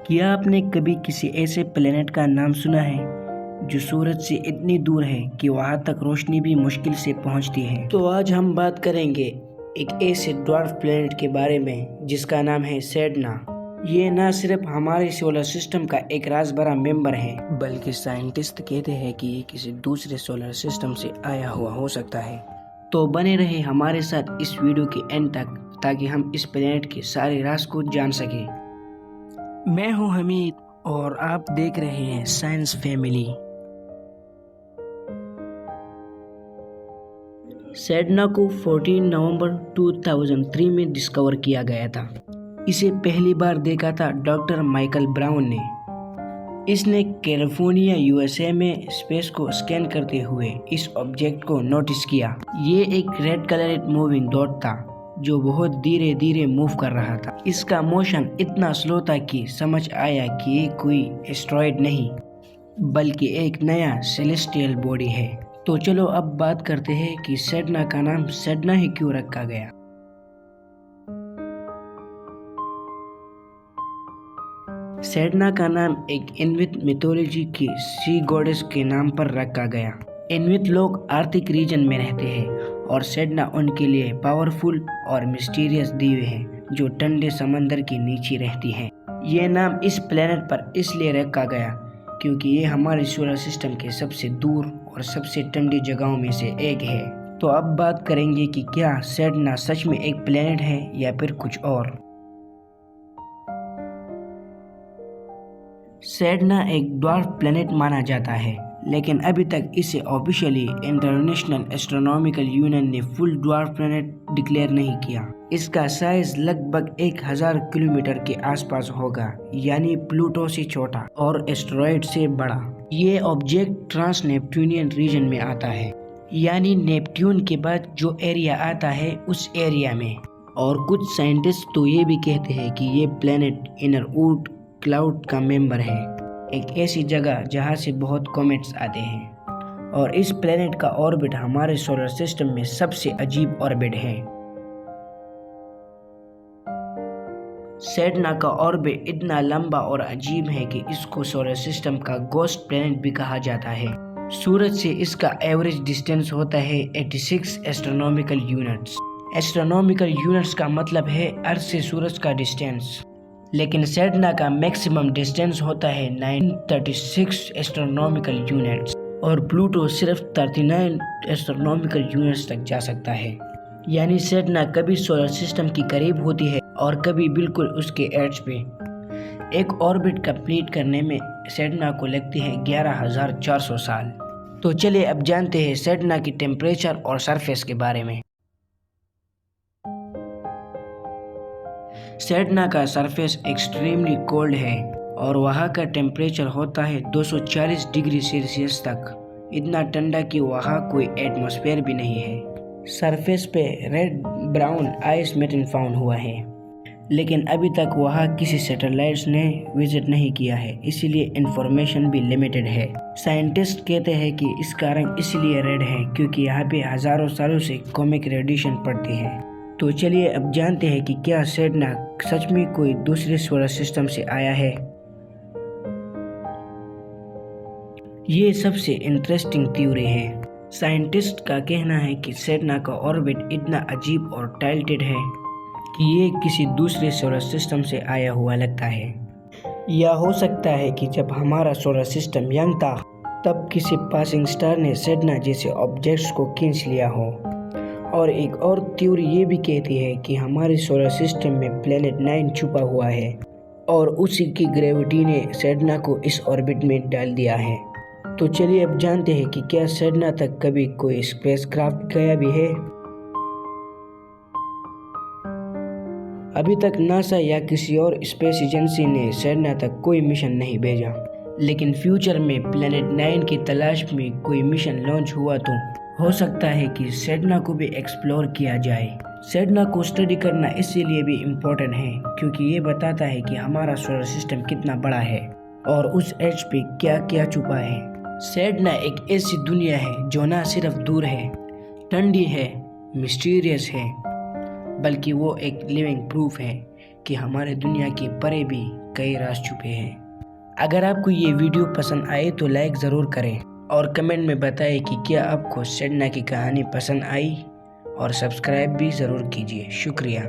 क्या आपने कभी किसी ऐसे प्लेनेट का नाम सुना है जो सूरज से इतनी दूर है कि वहां तक रोशनी भी मुश्किल से पहुंचती है? तो आज हम बात करेंगे एक ऐसे ड्वार्फ प्लेनेट के बारे में जिसका नाम है सेडना। ये न सिर्फ हमारे सोलर सिस्टम का एक राज भरा मेंबर है, बल्कि साइंटिस्ट कहते हैं कि ये किसी दूसरे सोलर सिस्टम से आया हुआ हो सकता है। तो बने रहे हमारे साथ इस वीडियो के एंड तक ताकि हम इस प्लेनेट के सारे राज को जान सकें। मैं हूं हमीद और आप देख रहे हैं साइंस फैमिली। सेडना को 14 नवंबर 2003 में डिस्कवर किया गया था। इसे पहली बार देखा था डॉक्टर माइकल ब्राउन ने। इसने कैलिफोर्निया यूएसए में स्पेस को स्कैन करते हुए इस ऑब्जेक्ट को नोटिस किया। ये एक रेड कलर मूविंग डॉट था जो बहुत धीरे धीरे मूव कर रहा था। इसका मोशन इतना स्लो था कि समझ आया कि ये कोई एस्ट्रॉयड नहीं बल्कि एक नया सेलेस्टियल बॉडी है। तो चलो अब बात करते हैं कि सेडना का नाम सेडना ही क्यों रखा गया। सेडना का नाम एक इन्वित मिथोलॉजी की सी गॉडेस के नाम पर रखा गया। इन्वित लोग आर्कटिक रीजन में रहते हैं और सेडना उनके लिए पावरफुल और मिस्टीरियस दीवे हैं जो ठंडे समंदर के नीचे रहती हैं। ये नाम इस प्लेनेट पर इसलिए रखा गया क्योंकि ये हमारे सोलर सिस्टम के सबसे दूर और सबसे ठंडी जगहों में से एक है। तो अब बात करेंगे कि क्या सेडना सच में एक प्लेनेट है या फिर कुछ और। सेडना एक ड्वार्फ प्लेनेट माना जाता है, लेकिन अभी तक इसे ऑफिशियली इंटरनेशनल एस्ट्रोनॉमिकल यूनियन ने फुल ड्वार्फ प्लेनेट डिक्लेयर नहीं किया। इसका साइज लगभग 1000 किलोमीटर के आसपास होगा, यानी प्लूटो से छोटा और एस्टेरॉयड से बड़ा। ये ऑब्जेक्ट ट्रांस नेपट्यूनियन रीजन में आता है, यानी नेपट्यून के बाद जो एरिया आता है उस एरिया में। और कुछ साइंटिस्ट तो ये भी कहते हैं कि ये प्लेनेट इनर ऊर्ट क्लाउड का मेंबर है, एक ऐसी जगह जहां से बहुत कॉमेट्स आते हैं। और इस प्लेनेट का ऑर्बिट हमारे सोलर सिस्टम में सबसे अजीब ऑर्बिट है। सेडना का ऑर्बिट इतना लंबा और अजीब है कि इसको सोलर सिस्टम का गोस्ट प्लेनेट भी कहा जाता है। सूरज से इसका एवरेज डिस्टेंस होता है 86 एस्ट्रोनॉमिकल यूनिट्स। एस्ट्रोनॉमिकल यूनिट्स का मतलब है अर्थ से सूरज का डिस्टेंस, लेकिन सेडना का मैक्सिमम डिस्टेंस होता है 936 एस्ट्रोनॉमिकल यूनिट्स और प्लूटो सिर्फ 39 एस्ट्रोनॉमिकल यूनिट्स तक जा सकता है। यानी सेडना कभी सोलर सिस्टम की करीब होती है और कभी बिल्कुल उसके एज पे। एक ऑर्बिट कंप्लीट करने में सेडना को लगती है 11,400 साल। तो चलिए अब जानते हैं सेडना की टेम्परेचर और सरफेस के बारे में। सेडना का सरफेस एक्सट्रीमली कोल्ड है और वहाँ का टेम्परेचर होता है 240 डिग्री सेल्सियस तक, इतना ठंडा कि वहाँ कोई एटमॉस्फेयर भी नहीं है। सरफेस पे रेड ब्राउन आइस मेटन फाउंड हुआ है, लेकिन अभी तक वहाँ किसी सैटेलाइट्स ने विजिट नहीं किया है, इसीलिए इंफॉर्मेशन भी लिमिटेड है। साइंटिस्ट कहते हैं कि इसका रंग इसलिए रेड है क्योंकि यहाँ पे हजारों सालों से कॉस्मिक रेडिएशन पड़ती है। तो चलिए अब जानते हैं कि क्या सेडना सच में कोई दूसरे सोलर सिस्टम से आया है। ये सबसे इंटरेस्टिंग थ्योरी है। साइंटिस्ट का कहना है कि सेडना का ऑर्बिट इतना अजीब और टाइल्टेड है कि ये किसी दूसरे सोलर सिस्टम से आया हुआ लगता है। या हो सकता है कि जब हमारा सोलर सिस्टम यंग था तब किसी पासिंग स्टार ने सेडना जैसे ऑब्जेक्ट्स को खींच लिया हो। और एक और थ्योरी ये भी कहती है कि हमारे सोलर सिस्टम में प्लेनेट 9 छुपा हुआ है और उसी की ग्रेविटी ने सेडना को इस ऑर्बिट में डाल दिया है। तो चलिए अब जानते हैं कि क्या सेडना तक कभी कोई स्पेसक्राफ्ट गया भी है। अभी तक नासा या किसी और स्पेस एजेंसी ने सेडना तक कोई मिशन नहीं भेजा, लेकिन फ्यूचर में प्लेनेट 9 की तलाश में कोई मिशन लॉन्च हुआ तो हो सकता है कि सेडना को भी एक्सप्लोर किया जाए। सेडना को स्टडी करना इसीलिए भी इम्पोर्टेंट है क्योंकि ये बताता है कि हमारा सोलर सिस्टम कितना बड़ा है और उस एज पे क्या क्या छुपा है। सेडना एक ऐसी दुनिया है जो ना सिर्फ दूर है, ठंडी है, मिस्टीरियस है, बल्कि वो एक लिविंग प्रूफ है कि हमारे दुनिया के परे भी कई राज छुपे हैं। अगर आपको ये वीडियो पसंद आए तो लाइक ज़रूर करें और कमेंट में बताएं कि क्या आपको सेडना की कहानी पसंद आई, और सब्सक्राइब भी ज़रूर कीजिए। शुक्रिया।